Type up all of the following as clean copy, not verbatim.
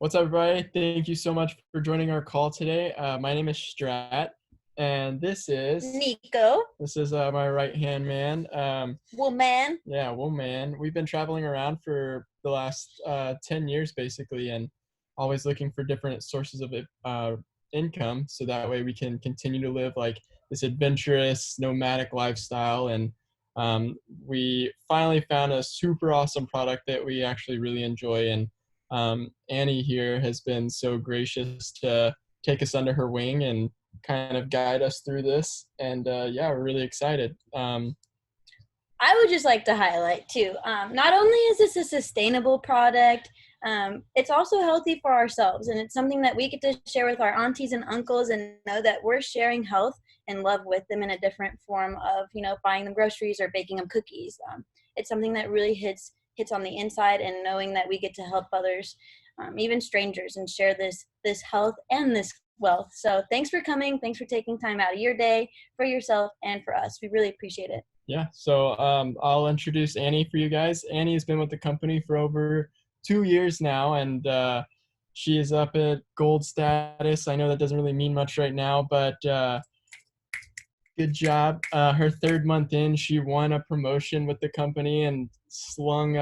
What's up, everybody? Thank you so much for joining our call today. My name is Strat, and Nico, this is my right hand man. woman. Yeah, well, man, we've been traveling around for the last 10 years, basically, and always looking for different sources of income, so that way we can continue to live like this adventurous, nomadic lifestyle. And we finally found a super awesome product that we actually really enjoy. And Annie here has been so gracious to take us under her wing and kind of guide us through this. And yeah, we're really excited. I would just like to highlight too. Not only is this a sustainable product, it's also healthy for ourselves, and it's something that we get to share with our aunties and uncles, and know that we're sharing health and love with them in a different form of buying them groceries or baking them cookies. It's something that really hits on the inside, and knowing that we get to help others, even strangers, and share this health and this wealth. So thanks for coming. Thanks for taking time out of your day for yourself and for us. We really appreciate it. Yeah, so I'll introduce Annie for you guys. Annie has been with the company for over 2 years now, and she is up at gold status. I know that doesn't really mean much right now, but good job. Her third month in, she won a promotion with the company and slung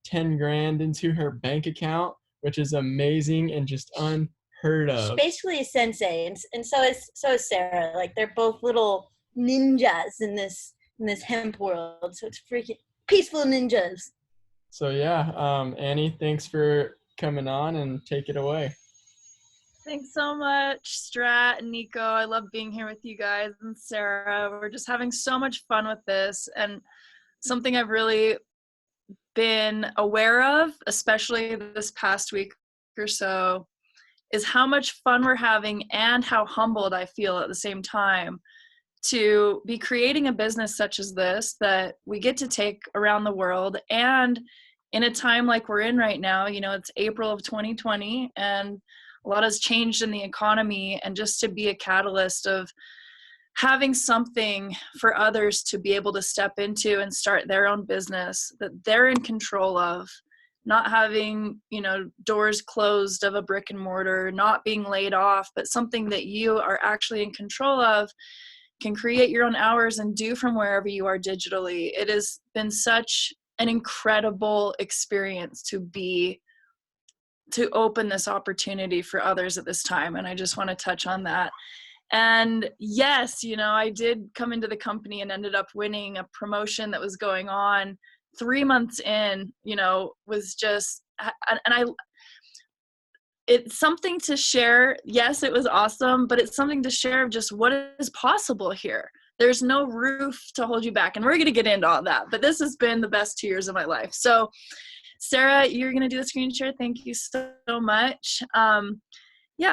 10 grand into her bank account, which is amazing and just unheard She's of. basically a sensei, and so is Sarah. Like, they're both little ninjas in this hemp world. So it's freaking peaceful ninjas. So yeah, Annie, thanks for coming on and take it away. Thanks so much, Strat and Nico. I love being here with you guys and Sarah. We're just having so much fun with this, and something I've really been aware of, especially this past week or so, is how much fun we're having and how humbled I feel at the same time to be creating a business such as this that we get to take around the world. And in a time like we're in right now, it's April of 2020, and a lot has changed in the economy, and just to be a catalyst of having something for others to be able to step into and start their own business that they're in control of, not having, doors closed of a brick and mortar, not being laid off, but something that you are actually in control of, can create your own hours and do from wherever you are digitally. It has been such an incredible experience to open this opportunity for others at this time. And I just want to touch on that. And yes, I did come into the company and ended up winning a promotion that was going on 3 months in, was just, and it's something to share. Yes, it was awesome, but it's something to share of just what is possible here. There's no roof to hold you back. And we're going to get into all that, but this has been the best 2 years of my life. So Sarah, you're going to do the screen share. Thank you so much.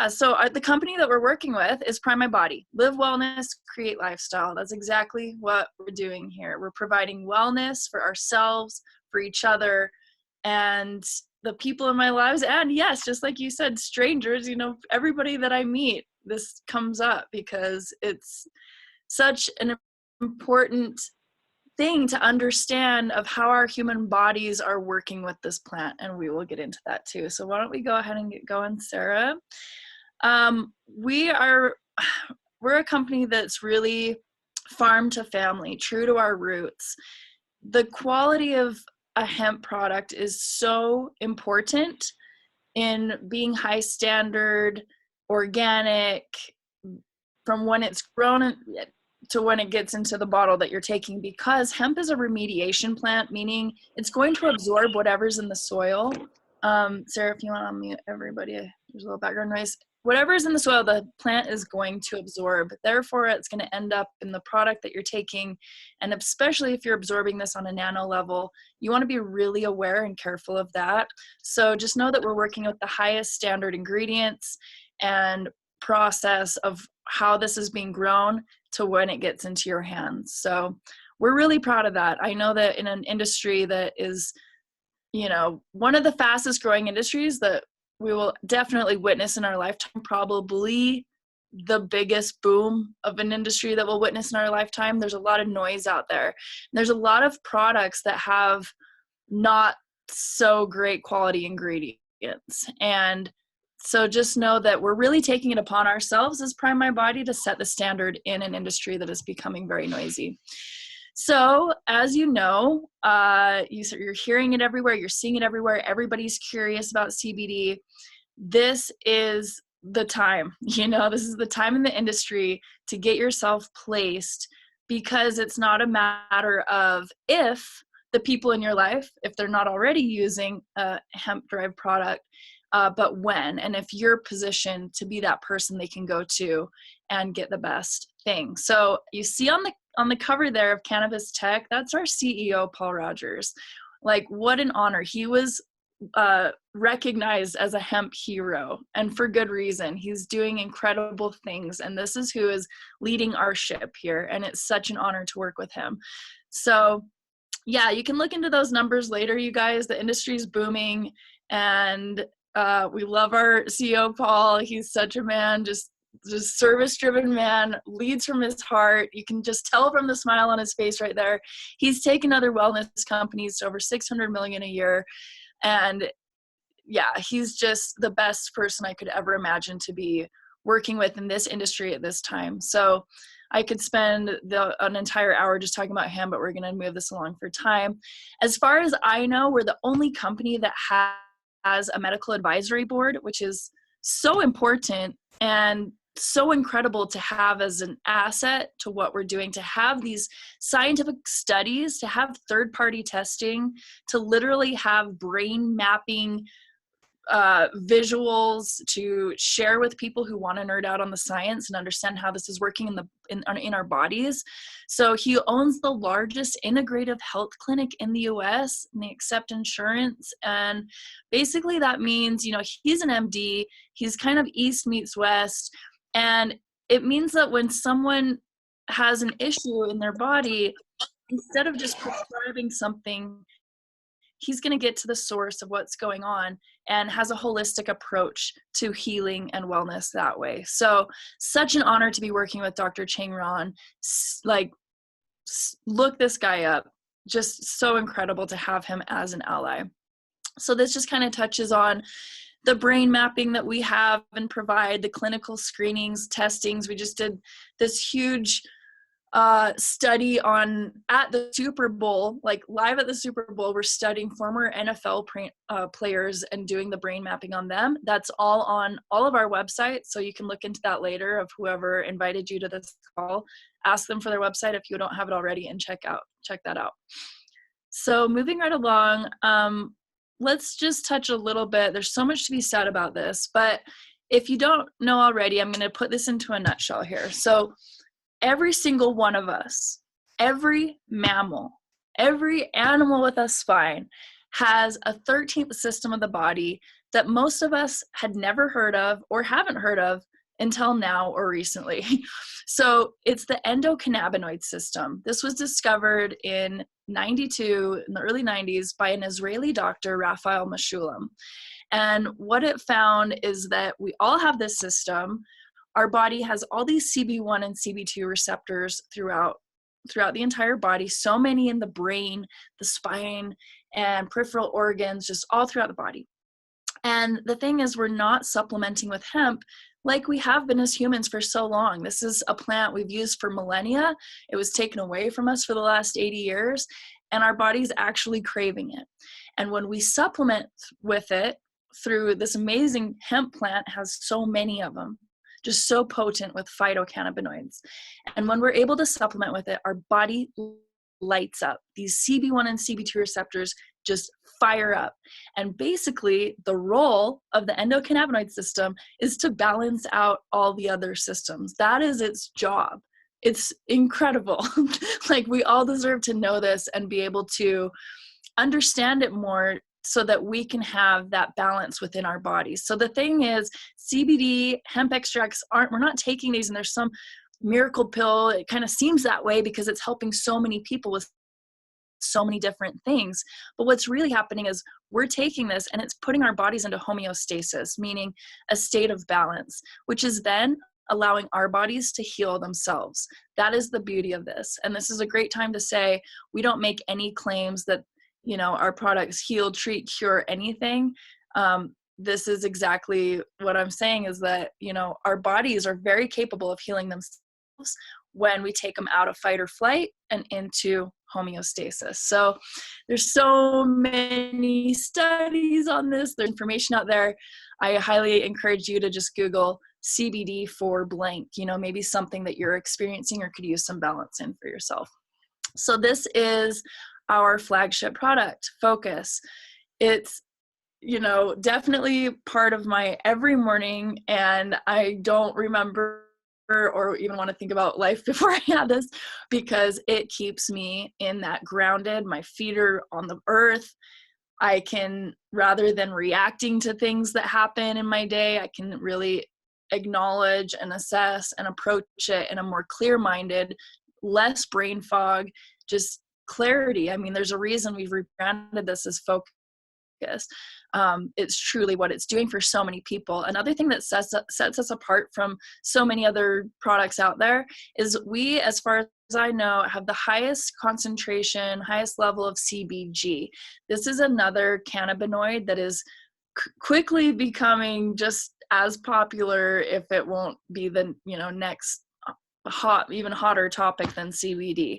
So the company that we're working with is Prime My Body. Live wellness, create lifestyle. That's exactly what we're doing here. We're providing wellness for ourselves, for each other, and the people in my lives. And yes, just like you said, strangers, everybody that I meet, this comes up because it's such an important thing to understand of how our human bodies are working with this plant, and we will get into that too. So why don't we go ahead and get going, Sarah? We're a company that's really farm to family, true to our roots. The quality of a hemp product is so important in being high standard, organic, from when it's grown to when it gets into the bottle that you're taking, because hemp is a remediation plant, meaning it's going to absorb whatever's in the soil. Sarah, if you want to unmute everybody, there's a little background noise. Whatever's in the soil, the plant is going to absorb. Therefore, it's going to end up in the product that you're taking. And especially if you're absorbing this on a nano level, you want to be really aware and careful of that. So just know that we're working with the highest standard ingredients and process of how this is being grown to when it gets into your hands. So we're really proud of that. I know that in an industry that is, one of the fastest growing industries that we will definitely witness in our lifetime, probably the biggest boom of an industry that we'll witness in our lifetime. There's a lot of noise out there. There's a lot of products that have not so great quality ingredients. And so just know that we're really taking it upon ourselves as Prime My Body to set the standard in an industry that is becoming very noisy. So as you know, you're hearing it everywhere, you're seeing it everywhere, everybody's curious about CBD. This is the time, this is the time in the industry to get yourself placed, because it's not a matter of if the people in your life, if they're not already using a hemp-derived product, but when, and if you're positioned to be that person they can go to and get the best thing. So you see on the cover there of Cannabis Tech, that's our CEO, Paul Rogers. Like, what an honor. He was recognized as a hemp hero, and for good reason. He's doing incredible things, and this is who is leading our ship here, and it's such an honor to work with him. So yeah, you can look into those numbers later, you guys. The industry is booming, and we love our CEO, Paul. He's such a man, just service-driven man, leads from his heart. You can just tell from the smile on his face right there. He's taken other wellness companies to over $600 million a year. And yeah, he's just the best person I could ever imagine to be working with in this industry at this time. So I could spend an entire hour just talking about him, but we're going to move this along for time. As far as I know, we're the only company that has a medical advisory board, which is so important and so incredible to have as an asset to what we're doing, to have these scientific studies, to have third-party testing, to literally have brain mapping visuals to share with people who want to nerd out on the science and understand how this is working in our bodies. So he owns the largest integrative health clinic in the US, and they accept insurance. And basically that means, he's an MD, he's kind of East meets West. And it means that when someone has an issue in their body, instead of just prescribing something, he's going to get to the source of what's going on and has a holistic approach to healing and wellness that way. So such an honor to be working with Dr. Cheng Ron. Like, look this guy up. Just so incredible to have him as an ally. So this just kind of touches on the brain mapping that we have and provide, the clinical screenings, testings. We just did this huge study at the Super Bowl, like live at the Super Bowl. We're studying former NFL players and doing the brain mapping on them. That's all on all of our websites, so you can look into that later of whoever invited you to this call. Ask them for their website if you don't have it already and check that out. So moving right along, let's just touch a little bit. There's so much to be said about this, but if you don't know already, I'm going to put this into a nutshell here. So every single one of us, every mammal, every animal with a spine has a 13th system of the body that most of us had never heard of or haven't heard of until now or recently. So it's the endocannabinoid system. This was discovered in the early 90s by an Israeli doctor, Raphael Meshulam. And what it found is that we all have this system. Our body has all these CB1 and CB2 receptors throughout the entire body, so many in the brain, the spine, and peripheral organs, just all throughout the body. And the thing is, we're not supplementing with hemp like we have been as humans for so long. This is a plant we've used for millennia. It was taken away from us for the last 80 years, and our body's actually craving it. And when we supplement with it through this amazing hemp plant, has so many of them, just so potent with phytocannabinoids. And when we're able to supplement with it, our body lights up. These CB1 and CB2 receptors just fire up. And basically, the role of the endocannabinoid system is to balance out all the other systems. That is its job. It's incredible. Like, we all deserve to know this and be able to understand it more so that we can have that balance within our bodies. So the thing is, CBD, hemp extracts we're not taking these and there's some miracle pill. It kind of seems that way because it's helping so many people with so many different things. But what's really happening is we're taking this and it's putting our bodies into homeostasis, meaning a state of balance, which is then allowing our bodies to heal themselves. That is the beauty of this. And this is a great time to say, we don't make any claims that, our products heal, treat, cure anything. this is exactly what I'm saying, is that, our bodies are very capable of healing themselves when we take them out of fight or flight and into homeostasis. So there's so many studies on this. There's information out there. I highly encourage you to just Google CBD for blank, maybe something that you're experiencing or could use some balance in for yourself. So this is our flagship product, Focus. It's definitely part of my every morning, and I don't remember or even want to think about life before I had this, because it keeps me in that grounded, my feet are on the earth. I can, rather than reacting to things that happen in my day, I can really acknowledge and assess and approach it in a more clear-minded, less brain fog, just clarity. I mean, there's a reason we've rebranded this as Focus. It's truly what it's doing for so many people. Another thing that sets us apart from so many other products out there is we, as far as I know, have the highest concentration, highest level of CBG. This is another cannabinoid that is quickly becoming just as popular, if it won't be the next even hotter topic than CBD.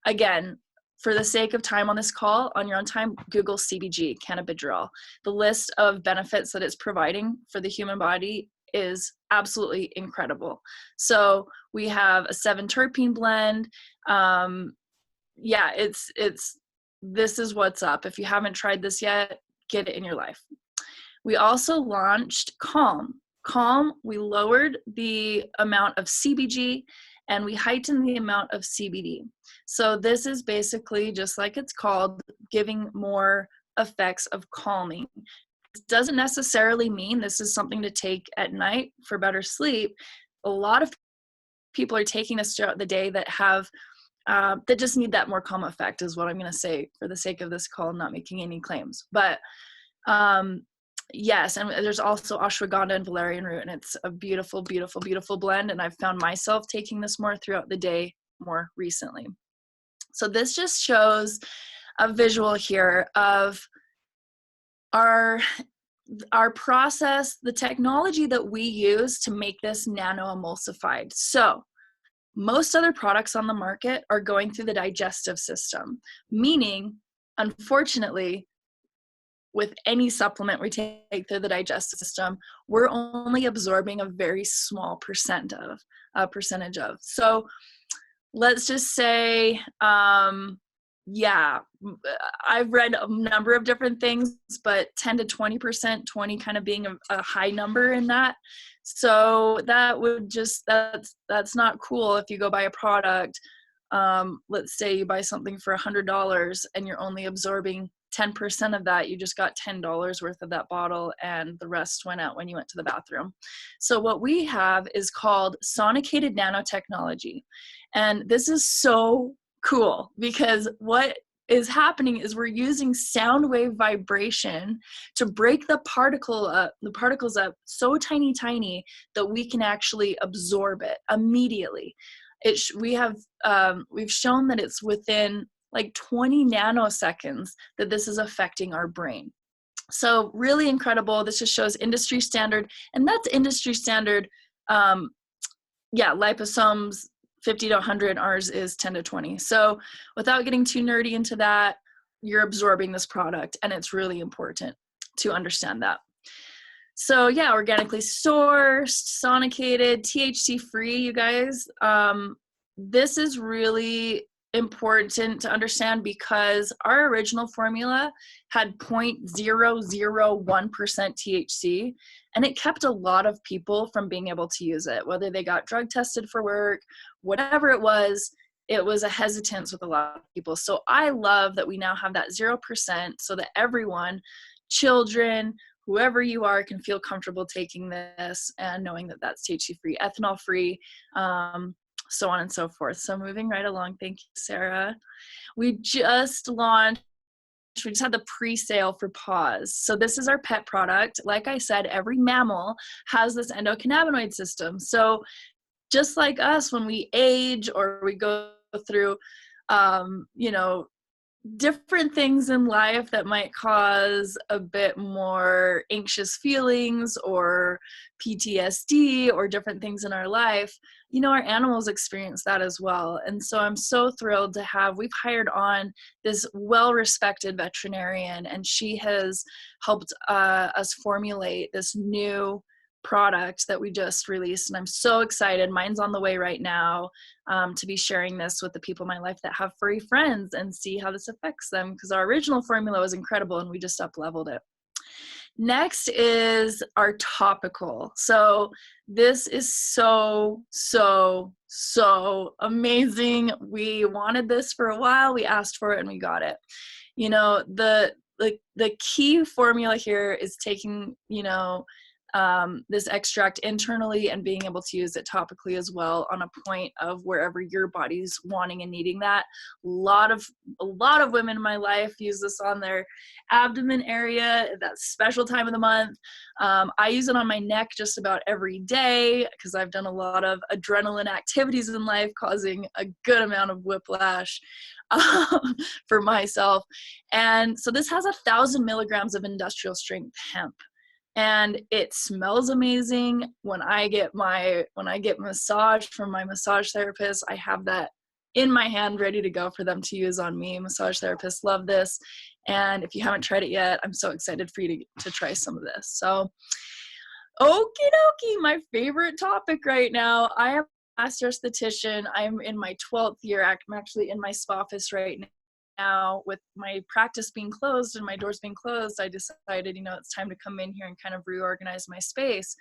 Again, for the sake of time on this call, on your own time, Google CBG, cannabidiol. The list of benefits that it's providing for the human body is absolutely incredible. So we have a 7-terpene blend. This is what's up. If you haven't tried this yet, get it in your life. We also launched Calm. Calm, we lowered the amount of CBG and we heightened the amount of CBD. So this is basically, just like it's called, giving more effects of calming. It doesn't necessarily mean this is something to take at night for better sleep. A lot of people are taking this throughout the day that have that just need that more calm effect, is what I'm going to say for the sake of this call. I'm not making any claims, but yes, and there's also ashwagandha and valerian root, and it's a beautiful, beautiful, beautiful blend. And I've found myself taking this more throughout the day more recently. So this just shows a visual here of our process, the technology that we use to make this nano-emulsified. So most other products on the market are going through the digestive system, meaning, unfortunately, with any supplement we take through the digestive system, we're only absorbing a very small percentage of. So let's just say, I've read a number of different things, but 10 to 20%, 20 kind of being a high number in that. So that would just, that's not cool if you go buy a product. Let's say you buy something for $100 and you're only absorbing 10% of that. You just got $10 worth of that bottle and the rest went out when you went to the bathroom. So what we have is called sonicated nanotechnology. And this is so cool because what is happening is we're using sound wave vibration to break the particles up so tiny that we can actually absorb it immediately. We've shown that it's within like 20 nanoseconds that this is affecting our brain. So really incredible. This just shows industry standard, and that's industry standard. Liposomes 50 to 100, ours is 10 to 20. So without getting too nerdy into that, you're absorbing this product, and it's really important to understand that. So yeah, organically sourced, sonicated, THC free, you guys. This is really important to understand because our original formula had 0.001% THC, and it kept a lot of people from being able to use it, whether they got drug tested for work, whatever it was a hesitance with a lot of people. So I love that we now have that 0% so that everyone, children, whoever you are, can feel comfortable taking this and knowing that that's THC free, ethanol free, so on and so forth. So moving right along. Thank you, Sarah. We just had the pre-sale for Pause. So this is our pet product. Like I said, every mammal has this endocannabinoid system. So just like us, when we age or we go through, different things in life that might cause a bit more anxious feelings or PTSD or different things in our life, you know, our animals experience that as well. And so I'm so thrilled to have, we've hired on this well-respected veterinarian, and she has helped us formulate this new product that we just released, and I'm so excited. Mine's on the way right now, to be sharing this with the people in my life that have furry friends and see how this affects them, because our original formula was incredible and we just up leveled it. Next is our topical. So this is so amazing. We wanted this for a while, we asked for it, and we got it. You know, the key formula here is taking, you know, this extract internally and being able to use it topically as well on a point of wherever your body's wanting and needing that. A lot of women in my life use this on their abdomen area, that special time of the month. I use it on my neck just about every day because I've done a lot of adrenaline activities in life, causing a good amount of whiplash for myself. And so this has 1,000 milligrams of industrial strength hemp. And it smells amazing. When I get massage from my massage therapist, I have that in my hand ready to go for them to use on me. Massage therapists love this. And if you haven't tried it yet, I'm so excited for you to try some of this. So, okie dokie, my favorite topic right now. I am a master esthetician. I'm in my 12th year. I'm actually in my spa office right now. With my practice being closed and my doors being closed, I decided, you know, it's time to come in here and kind of reorganize my space.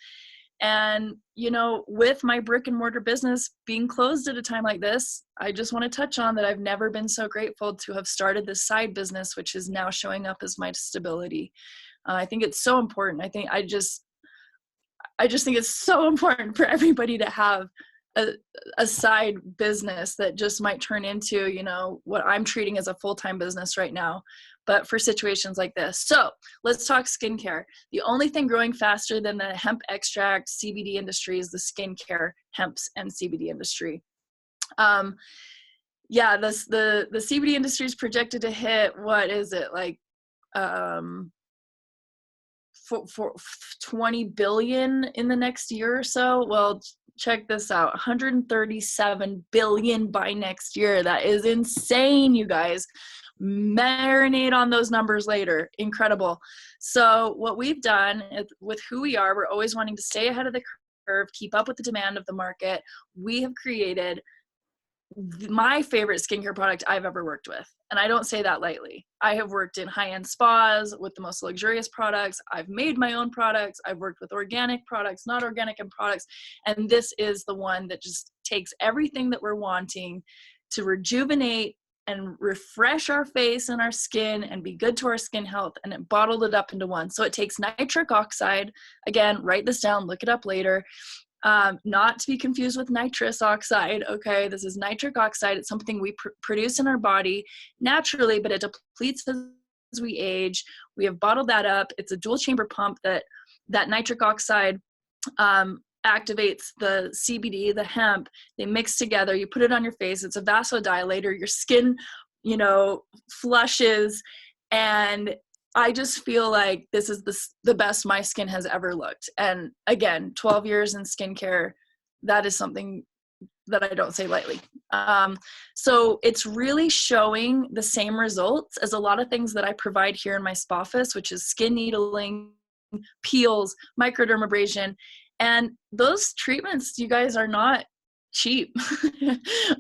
And, you know, with my brick and mortar business being closed at a time like this, I just want to touch on that I've never been so grateful to have started this side business, which is now showing up as my stability. I think it's so important. I just think it's so important for everybody to have a side business that just might turn into, you know, what I'm treating as a full-time business right now, but for situations like this. So let's talk skincare. The only thing growing faster than the hemp extract CBD industry is the skincare, hemps, and CBD industry. The CBD industry is projected to hit, what is it, like for 20 billion in the next year or so. Well, check this out, 137 billion by next year. That is insane, you guys. Marinate on those numbers later. Incredible. So what we've done with who we are, we're always wanting to stay ahead of the curve, keep up with the demand of the market. We have created my favorite skincare product I've ever worked with. And I don't say that lightly. I have worked in high-end spas with the most luxurious products. I've made my own products. I've worked with organic products, not organic and products. And this is the one that just takes everything that we're wanting to rejuvenate and refresh our face and our skin and be good to our skin health, and it bottled it up into one. So it takes nitric oxide. Again, write this down, look it up later. Not to be confused with nitrous oxide, okay? This is nitric oxide. It's something we produce in our body naturally, but it depletes as we age. We have bottled that up. It's a dual chamber pump that nitric oxide activates the CBD, the hemp. They mix together. You put it on your face. It's a vasodilator. Your skin, you know, flushes, and I just feel like this is the best my skin has ever looked. And again, 12 years in skincare, that is something that I don't say lightly. So it's really showing the same results as a lot of things that I provide here in my spa office, which is skin needling, peels, microdermabrasion. And those treatments, you guys, are not cheap.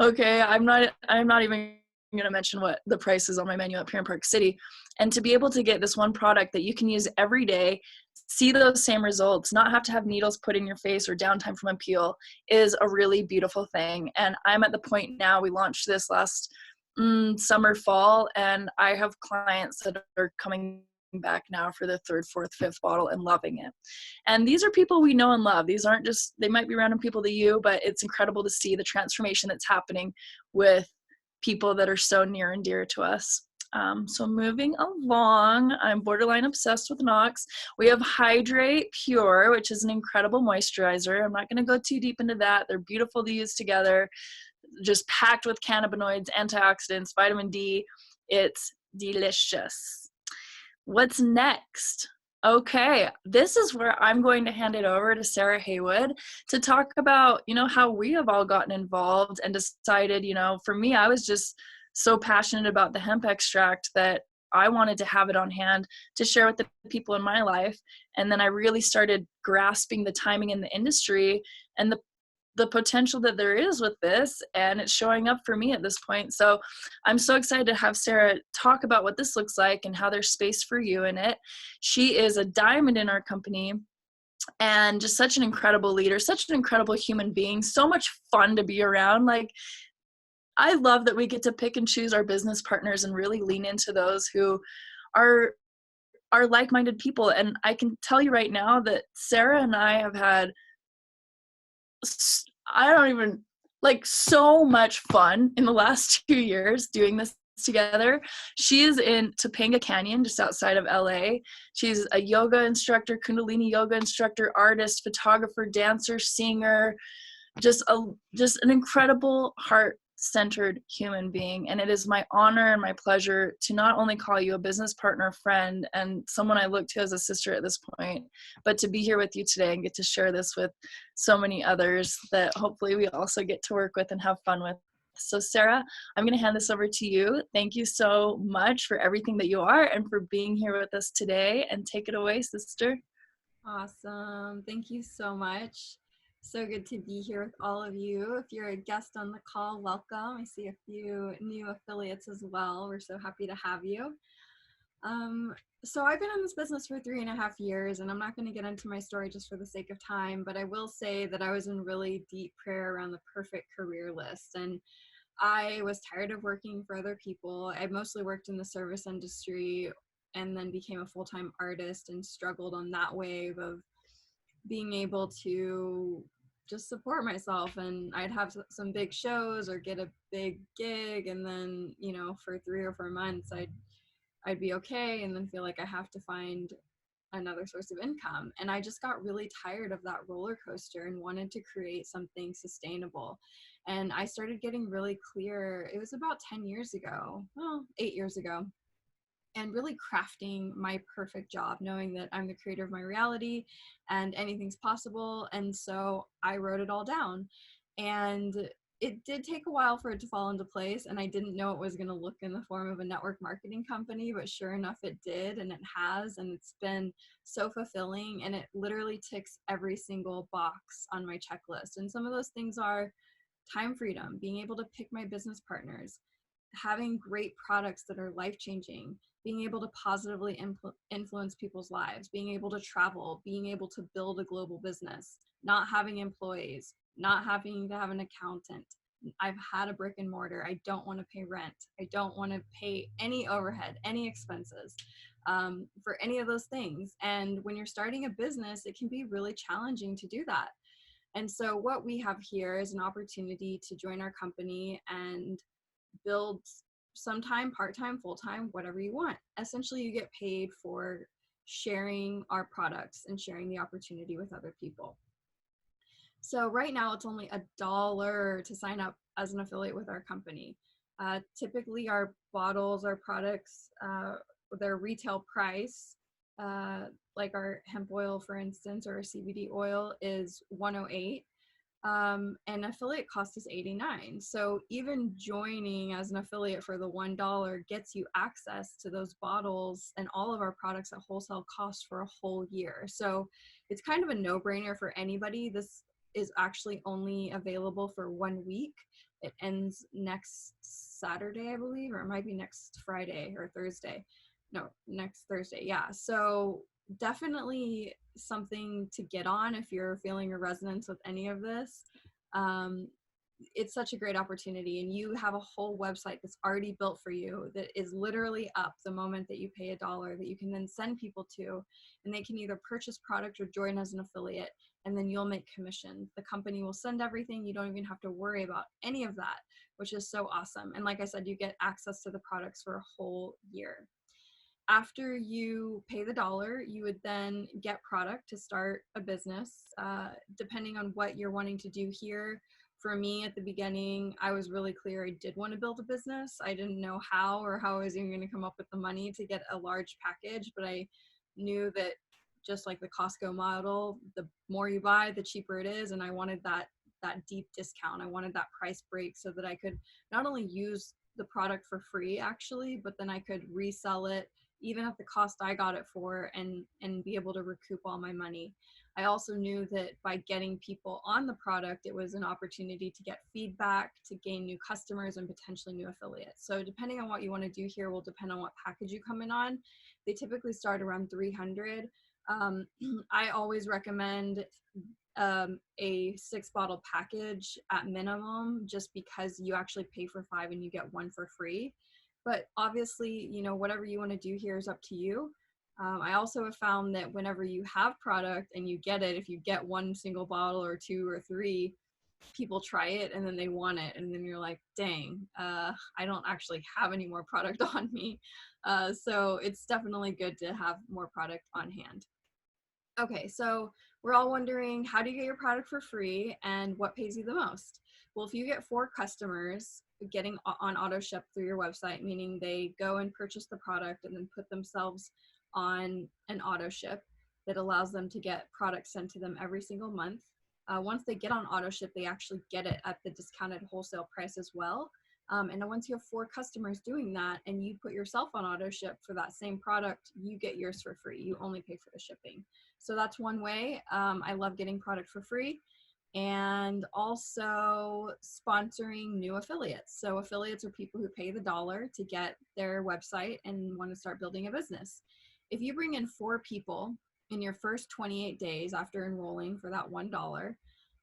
Okay, I'm not even going to mention what the price is on my menu up here in Park City. And to be able to get this one product that you can use every day, see those same results, not have to have needles put in your face or downtime from a peel, is a really beautiful thing. And I'm at the point now, we launched this last summer, fall, and I have clients that are coming back now for the third, fourth, fifth bottle and loving it. And these are people we know and love. These aren't just, they might be random people to you, but it's incredible to see the transformation that's happening with people that are so near and dear to us. So moving along, I'm borderline obsessed with Nox. We have Hydrate Pure, which is an incredible moisturizer. I'm not going to go too deep into that. They're beautiful to use together, just packed with cannabinoids, antioxidants, vitamin D. It's delicious. What's next? Okay, this is where I'm going to hand it over to Sarah Haywood to talk about, how we have all gotten involved and decided, for me, I was just so passionate about the hemp extract that I wanted to have it on hand to share with the people in my life. And then I really started grasping the timing in the industry and the potential that there is with this, and it's showing up for me at this point. So I'm so excited to have Sarah talk about what this looks like and how there's space for you in it. She is a diamond in our company and just such an incredible leader, such an incredible human being, so much fun to be around. Like, I love that we get to pick and choose our business partners and really lean into those who are like-minded people. And I can tell you right now that Sarah and I have had so much fun in the last 2 years doing this together. She is in Topanga Canyon, just outside of LA. She's a yoga instructor, Kundalini yoga instructor, artist, photographer, dancer, singer, just an incredible heart-centered human being. And it is my honor and my pleasure to not only call you a business partner, friend, and someone I look to as a sister at this point, but to be here with you today and get to share this with so many others that hopefully we also get to work with and have fun with. So Sarah, I'm going to hand this over to you. Thank you so much for everything that you are and for being here with us today. And take it away, sister. Awesome. Thank you so much. So good to be here with all of you. If you're a guest on the call, welcome. I see a few new affiliates as well. We're so happy to have you. So I've been in this business for 3.5 years, and I'm not going to get into my story just for the sake of time, but I will say that I was in really deep prayer around the perfect career list. And I was tired of working for other people. I mostly worked in the service industry and then became a full-time artist and struggled on that wave of being able to just support myself. And I'd have some big shows or get a big gig, and then, for 3 or 4 months, I'd be okay and then feel like I have to find another source of income. And I just got really tired of that roller coaster and wanted to create something sustainable. And I started getting really clear. It was about 10 years ago, 8 years ago, and really crafting my perfect job, knowing that I'm the creator of my reality and anything's possible. And so I wrote it all down, and it did take a while for it to fall into place. And I didn't know it was going to look in the form of a network marketing company, but sure enough, it did. And it has, and it's been so fulfilling. And it literally ticks every single box on my checklist. And some of those things are time freedom, being able to pick my business partners, having great products that are life-changing, being able to positively influence people's lives, being able to travel, being able to build a global business, not having employees, not having to have an accountant. I've had a brick and mortar. I don't want to pay rent. I don't want to pay any overhead, any expenses for any of those things. And when you're starting a business, it can be really challenging to do that. And so what we have here is an opportunity to join our company and build sometime, part-time, full-time, whatever you want. Essentially, you get paid for sharing our products and sharing the opportunity with other people. So right now it's only $1 to sign up as an affiliate with our company. Typically our bottles, our products, their retail price, like our hemp oil, for instance, or our CBD oil is $108. And affiliate cost is $89. So even joining as an affiliate for the $1 gets you access to those bottles and all of our products at wholesale cost for a whole year. So it's kind of a no-brainer for anybody. This is actually only available for 1 week. It ends next Saturday, I believe, or it might be next Friday or Thursday. No, next Thursday. Yeah. So definitely something to get on if you're feeling a resonance with any of this. It's such a great opportunity, and you have a whole website that's already built for you that is literally up the moment that you pay $1 that you can then send people to, and they can either purchase product or join as an affiliate, and then you'll make commission. The company will send everything. You don't even have to worry about any of that, which is so awesome. And like I said, you get access to the products for a whole year. After you pay the $1, you would then get product to start a business. Depending on what you're wanting to do here, For me at the beginning, I was really clear I did want to build a business. I didn't know how or how I was even going to come up with the money to get a large package, but I knew that just like the Costco model, the more you buy, the cheaper it is. And I wanted that deep discount. I wanted that price break so that I could not only use the product for free actually, but then I could resell it even at the cost I got it for and be able to recoup all my money. I also knew that by getting people on the product, it was an opportunity to get feedback, to gain new customers and potentially new affiliates. So depending on what you want to do here will depend on what package you come in on. They typically start around 300. I always recommend a 6-bottle package at minimum, just because you actually pay for 5 and you get 1 for free. But obviously, you know, whatever you want to do here is up to you. I also have found that whenever you have product and you get it, if you get 1 single bottle or 2 or 3, people try it and then they want it. And then you're like, dang, I don't actually have any more product on me. So it's definitely good to have more product on hand. Okay, so we're all wondering, how do you get your product for free and what pays you the most? Well, if you get 4 customers getting on auto ship through your website, meaning they go and purchase the product and then put themselves on an auto ship that allows them to get products sent to them every single month. Once they get on auto ship, they actually get it at the discounted wholesale price as well. And then once you have 4 customers doing that and you put yourself on auto ship for that same product, you get yours for free. You only pay for the shipping. So that's one way. I love getting product for free. And also sponsoring new affiliates. So affiliates are people who pay the dollar to get their website and want to start building a business. If you bring in 4 people in your first 28 days after enrolling for that $1,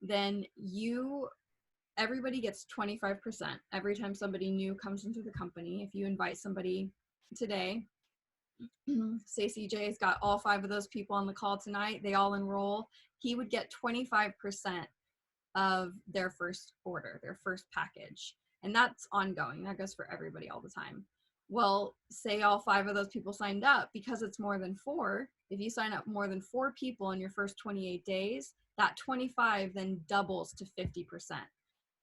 then everybody gets 25% every time somebody new comes into the company. If you invite somebody today, say CJ's got all 5 of those people on the call tonight, they all enroll, he would get 25% of their first order, their first package. And that's ongoing. That goes for everybody all the time. Well, say all 5 of those people signed up, because it's more than 4. If you sign up more than 4 people in your first 28 days, that 25 then doubles to 50%.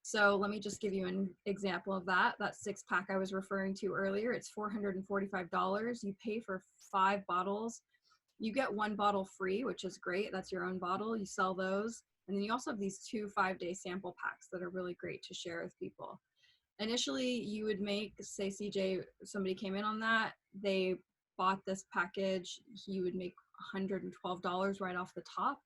So let me just give you an example of that. That 6-pack I was referring to earlier, it's $445. You pay for 5 bottles. You get 1 bottle free, which is great. That's your own bottle. You sell those. And then you also have these 2 5-day sample packs that are really great to share with people. Initially, you would make, say CJ, somebody came in on that, they bought this package, he would make $112 right off the top.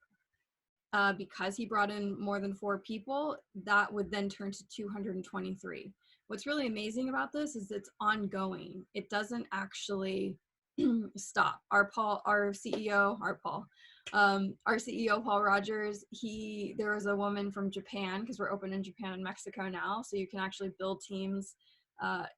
Because he brought in more than 4 people, that would then turn to $223. What's really amazing about this is it's ongoing. It doesn't actually stop. Our CEO, Paul Rogers, there was a woman from Japan, because we're open in Japan and Mexico now, so you can actually build teams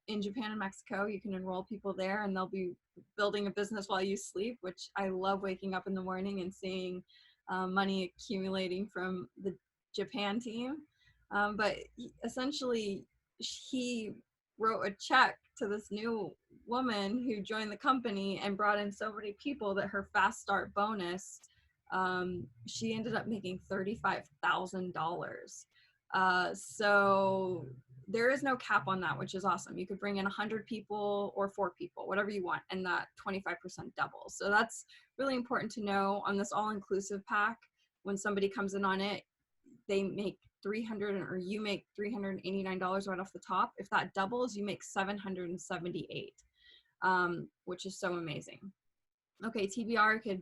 in Japan and Mexico. You can enroll people there and they'll be building a business while you sleep, which I love, waking up in the morning and seeing money accumulating from the Japan team. But essentially, he wrote a check to this new woman who joined the company and brought in so many people that her fast start bonus, she ended up making $35,000. So there is no cap on that, which is awesome. You could bring in 100 people or 4 people, whatever you want, and that 25% doubles. So that's really important to know on this all-inclusive pack. When somebody comes in on it, they make you make $389 right off the top. If that doubles, you make $778, which is so amazing. Okay, TBR could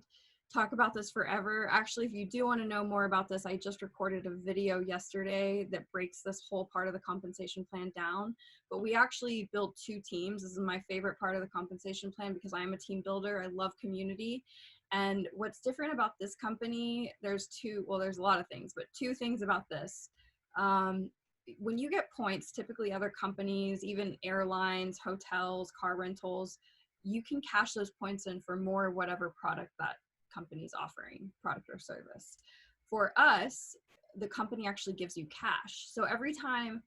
talk about this forever. Actually, if you do want to know more about this, I just recorded a video yesterday that breaks this whole part of the compensation plan down. But we actually built 2 teams. This is my favorite part of the compensation plan because I am a team builder. I love community. And what's different about this company, there's a lot of things, but 2 things about this. When you get points, typically other companies, even airlines, hotels, car rentals, you can cash those points in for more whatever product that company's offering, product or service. For us, the company actually gives you cash. So every time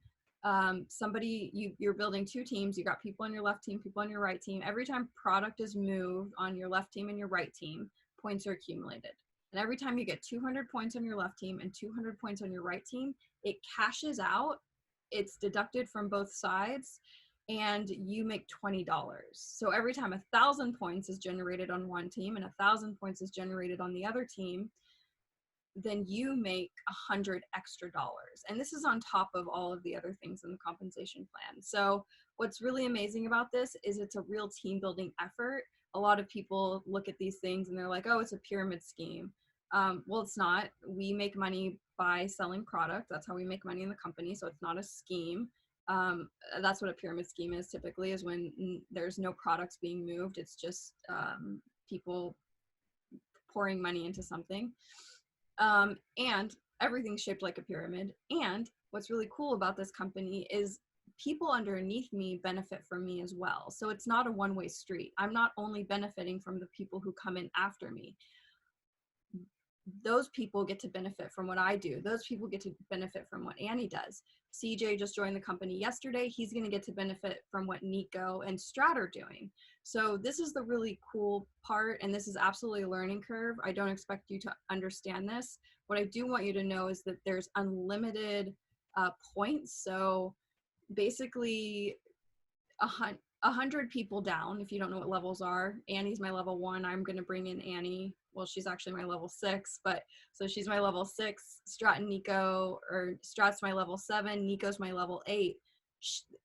you're building 2 teams, you got people on your left team, people on your right team. Every time product is moved on your left team and your right team, points are accumulated. And every time you get 200 points on your left team and 200 points on your right team, it cashes out. It's deducted from both sides, and you make $20. So every time 1,000 points is generated on one team and 1,000 points is generated on the other team, then you make $100 extra. And this is on top of all of the other things in the compensation plan. So what's really amazing about this is it's a real team building effort. A lot of people look at these things and they're like, oh, it's a pyramid scheme. Well, it's not. We make money by selling product. That's how we make money in the company. So it's not a scheme. That's what a pyramid scheme is typically, is when there's no products being moved. It's just people pouring money into something. And everything's shaped like a pyramid. And what's really cool about this company is people underneath me benefit from me as well. So it's not a one-way street. I'm not only benefiting from the people who come in after me. Those people get to benefit from what I do. Those people get to benefit from what Annie does. CJ just joined the company yesterday. He's going to get to benefit from what Nico and Strat are doing. So this is the really cool part, and this is absolutely a learning curve. I don't expect you to understand this. What I do want you to know is that there's unlimited points. So basically 100 people down, if you don't know what levels are. Annie's my level 1. I'm going to bring in Annie. Well, she's actually my level 6, but so she's my level 6. Strat and Nico, or Strat's my level 7. Nico's my level 8.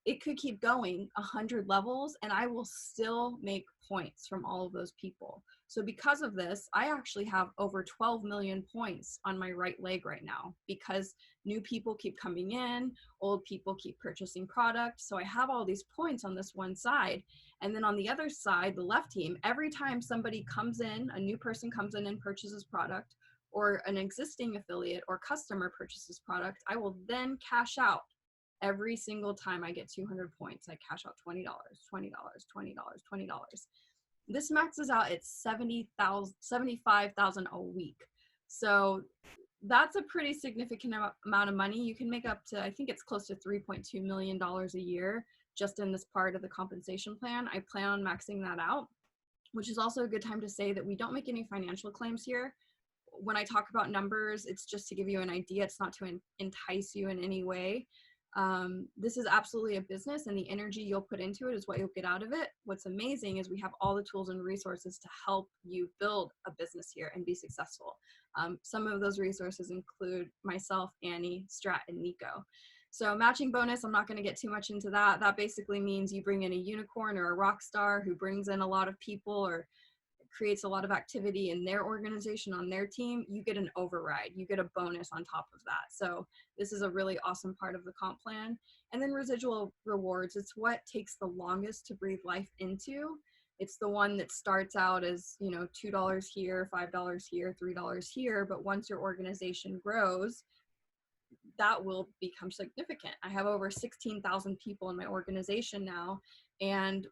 It could keep going 100 levels and I will still make points from all of those people. So because of this, I actually have over 12 million points on my right leg right now because new people keep coming in, old people keep purchasing product. So I have all these points on this one side. And then on the other side, the left team, every time somebody comes in, a new person comes in and purchases product, or an existing affiliate or customer purchases product, I will then cash out. Every single time I get 200 points, I cash out $20, $20, $20, $20. This maxes out at $75,000 a week. So that's a pretty significant amount of money. You can make up to, I think it's close to $3.2 million a year just in this part of the compensation plan. I plan on maxing that out, which is also a good time to say that we don't make any financial claims here. When I talk about numbers, it's just to give you an idea. It's not to entice you in any way. This is absolutely a business, and the energy you'll put into it is what you'll get out of it. What's amazing is we have all the tools and resources to help you build a business here and be successful. Some of those resources include myself, Annie, Strat, and Nico. So matching bonus, I'm not going to get too much into that. That basically means you bring in a unicorn or a rock star who brings in a lot of people or creates a lot of activity in their organization on their team, you get an override. You get a bonus on top of that. So this is a really awesome part of the comp plan. And then residual rewards, it's what takes the longest to breathe life into. It's the one that starts out as, you know, $2 here, $5 here, $3 here. But once your organization grows, that will become significant. I have over 16,000 people in my organization now, and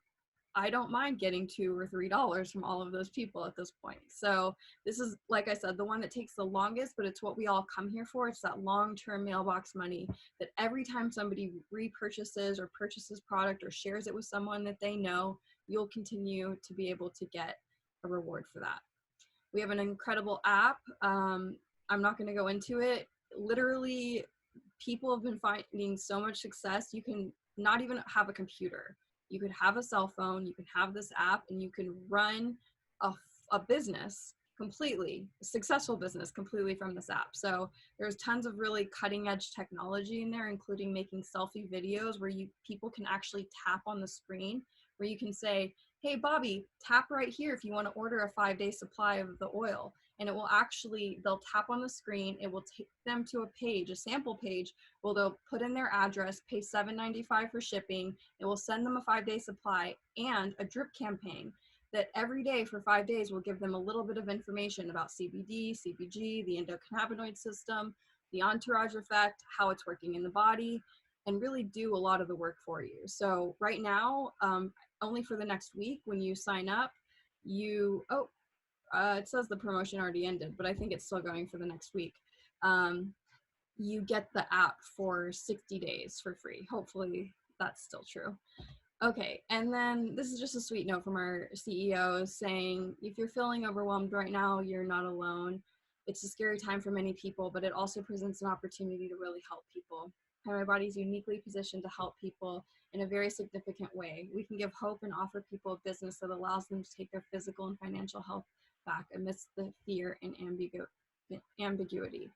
I don't mind getting $2 or $3 from all of those people at this point. So this is, like I said, the one that takes the longest, but it's what we all come here for. It's that long-term mailbox money that every time somebody repurchases or purchases product or shares it with someone that they know, you'll continue to be able to get a reward for that. We have an incredible app. I'm not going to go into it. Literally, people have been finding so much success. You can not even have a computer. You could have a cell phone, you can have this app, and you can run a business completely, a successful business completely from this app. So there's tons of really cutting edge technology in there, including making selfie videos where people can actually tap on the screen, where you can say, hey, Bobby, tap right here if you want to order a 5-day supply of the oil. And it will actually, they'll tap on the screen, it will take them to a page, a sample page, where they'll put in their address, pay $7.95 for shipping, it will send them a 5-day supply and a drip campaign that every day for 5 days will give them a little bit of information about CBD, CBG, the endocannabinoid system, the entourage effect, how it's working in the body, and really do a lot of the work for you. So right now, only for the next week, when you sign up, it says the promotion already ended, but I think it's still going for the next week. You get the app for 60 days for free. Hopefully that's still true. Okay, and then this is just a sweet note from our CEO saying, if you're feeling overwhelmed right now, you're not alone. it's a scary time for many people, but it also presents an opportunity to really help people. My Body is uniquely positioned to help people in a very significant way. We can give hope and offer people a business that allows them to take their physical and financial health back amidst the fear and ambiguity.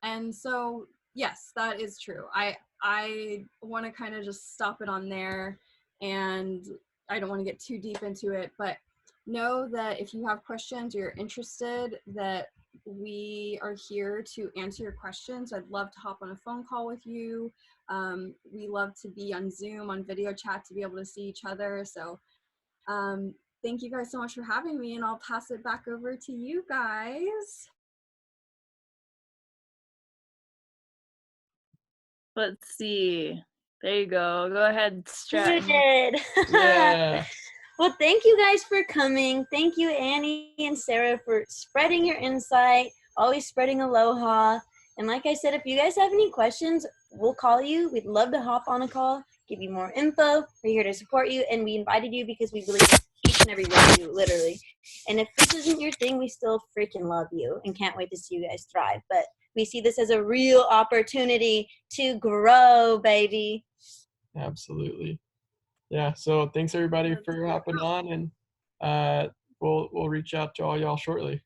And so, yes, that is true. I want to kind of just stop it on there, and I don't want to get too deep into it, but know that if you have questions or you're interested, that we are here to answer your questions. I'd love to hop on a phone call with you. We love to be on Zoom, on video chat, to be able to see each other. So thank you guys so much for having me, and I'll pass it back over to you guys. Let's see. There you go. Go ahead, Stratton. Good. Yeah. Well, thank you guys for coming. Thank you, Annie and Sarah, for spreading your insight, always spreading aloha. And like I said, if you guys have any questions, we'll call you. We'd love to hop on a call, give you more info. We're here to support you, and we invited you because we believe each and every one of you, literally. And if this isn't your thing, we still freaking love you and can't wait to see you guys thrive. But we see this as a real opportunity to grow, baby. Absolutely. Yeah. So thanks everybody for hopping on, and we'll reach out to all y'all shortly.